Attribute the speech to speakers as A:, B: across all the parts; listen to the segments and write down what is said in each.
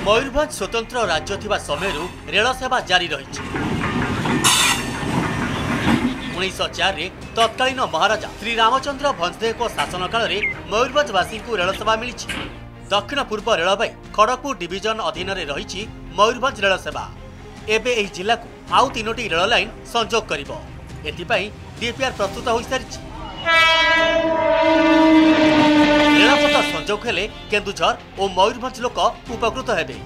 A: मयूरभंज स्वतंत्र राज्य थिबा समयरु रेल सेवा जारी रही। 1904 रे तत्कालीन महाराजा श्री रामचंद्र भंजदेव शासन काल में मयूरभंजवासी को रेल सेवा मिली। दक्षिण पूर्व रेलवे खड़गपुर डिविजन अधीन रही मयूरभंज रेल सेवा। एबे एही जिला को आउ 3टी रेल लाइन संजोग करिवो। एथिपाई डीपीआर प्रस्तुत हो सारी। रेलपथ संजोग हेले केन्दुझर और मयूरभंज लोक उपकृत हेबे।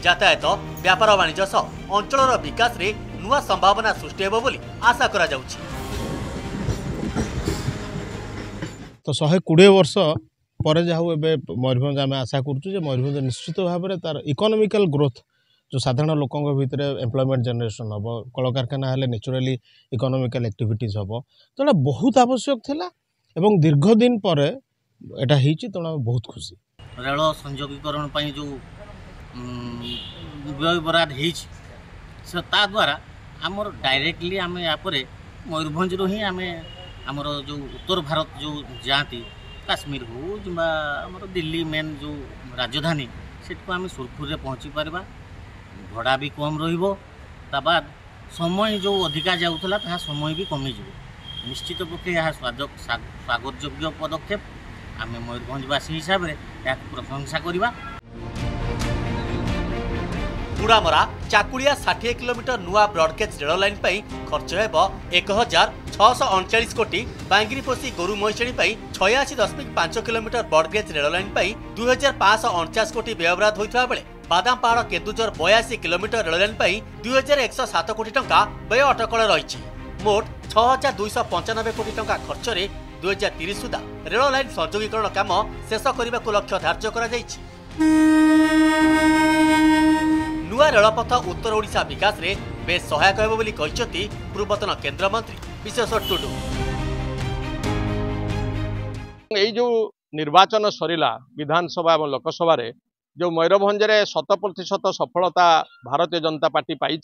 A: यातायात व्यापार वाणिज्य सह अंचलर विकास रे नुआ संभावना सृष्टि हेबो बोली आशा करा जाउछि।
B: तो 120 वर्ष पर जाऊ ए मयूरभंज आम आशा करूँ मयूरभंज निश्चित भाव में तार इकोनॉमिकल ग्रोथ जो साधारण लोकों भितर एम्प्लॉयमेंट जनरेशन हम कल कारखाना हेले नेचुराली इकोनॉमिकल एक्टिविटीज हम तो बहुत आवश्यक थिला एवं दीर्घ दिन पर एटा हिची तो बहुत खुशी।
C: रेल संयोगीकरण पाई जो व्यय बराद हिच से ता द्वारा आमर डायरेक्टली आम यापर मयूरभंज रो ही आम आमर जो उत्तर भारत जो जाती काश्मीर हो जिम्बा आमर दिल्ली मेन जो राजधानी सेठको आम सुरखुर पहुँची पारबा। भड़ा भी कम रहिबो ता बाद समय जो अधिका जाउथला ता समय भी कमी जिवो। निश्चित पक्षे यह स्वागत योग्य पदक्षेप आम मयूरभंजवासी हिसाब से या प्रशंसा करवा।
A: बुड़ामरा चाकुलिया 60 किलोमीटर नुआ ब्रॉडगेज रेल लाइन पर खर्च हेबो 1639 कोटी। बांगिरीपोषी गोरु महिषणी 86.5 किलोमीटर ब्रॉडगेज रेल लाइन पर 2549 कोटी व्ययबराद होता बेले बादामपाड़ केन्दुझर 82 किलोमीटर रेल लाइन पर 2107 कोटी टंका व्यय अटकल रही। मोट 6295 कोटी टंका खर्च रे 2030 सुधा रेल लाइन संयोगीकरण काम शेष करने को लक्ष्य धार्य करा जायछि। नुआ रेलपथ उत्तर ओडिशा विकास रे बेस सहायक हेबो बोली कहिसथि पूर्वतन केंद्र मंत्री विश्वेश्वर टुडू।
D: यही जो निर्वाचन सरिला विधानसभा और लोकसभा रे जो मयूरभंज 100% सफलता भारतीय जनता पार्टी पाई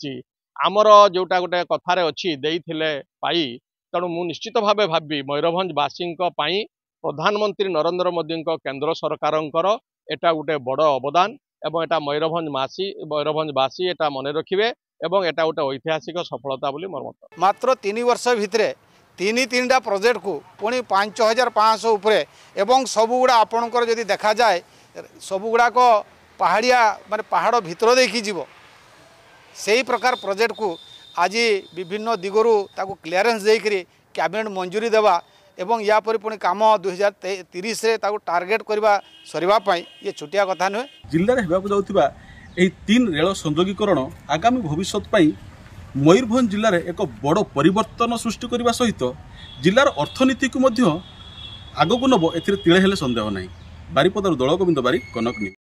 D: आमर जोटा गोटे कथार अच्छी देइथिले पाई तेणु मु निश्चित भाव भावी मयूरभंजवासी प्रधानमंत्री नरेंद्र मोदी केंद्र सरकार एटा गोटे बड़ अवदान एवं एटा मयूरभंजवासी एटा मन रखिए एवं एटा गोटे ऐतिहासिक सफलता बोली मोर मत।
E: मात्र 3 वर्ष भितर 3टा प्रोजेक्ट को पुणी 5500 उपरे एवं सबुगुड़ा आपणकर जदि देखा जाए सबुगुड़ाक पहाड़िया माने पहाड़ भितर देखी जीव से प्रकार प्रोजेक्ट को आज विभिन्न दिगरु ताकू क्लीयरेंस देकरी कैबिनेट मंजूरी देवा एवं या पर पुणी काम 2030 रे ताकू टार्गेट करवा सरीबा पई ये छोटिया कथा नुहे।
F: जिल्ला रे हेबाकू जाउथिबा एही 3 रेल संयोगीकरण आगामी भविष्य पई मयूरभंज जिल्ला रे एक बड़ परिवर्तन सृष्टि करबा सहित जिल्लार अर्थनीति को मध्य आगकू नब एथिरे तिळे हेले संदेह नाही। बारिपदार दल गोविंद बारी कनक।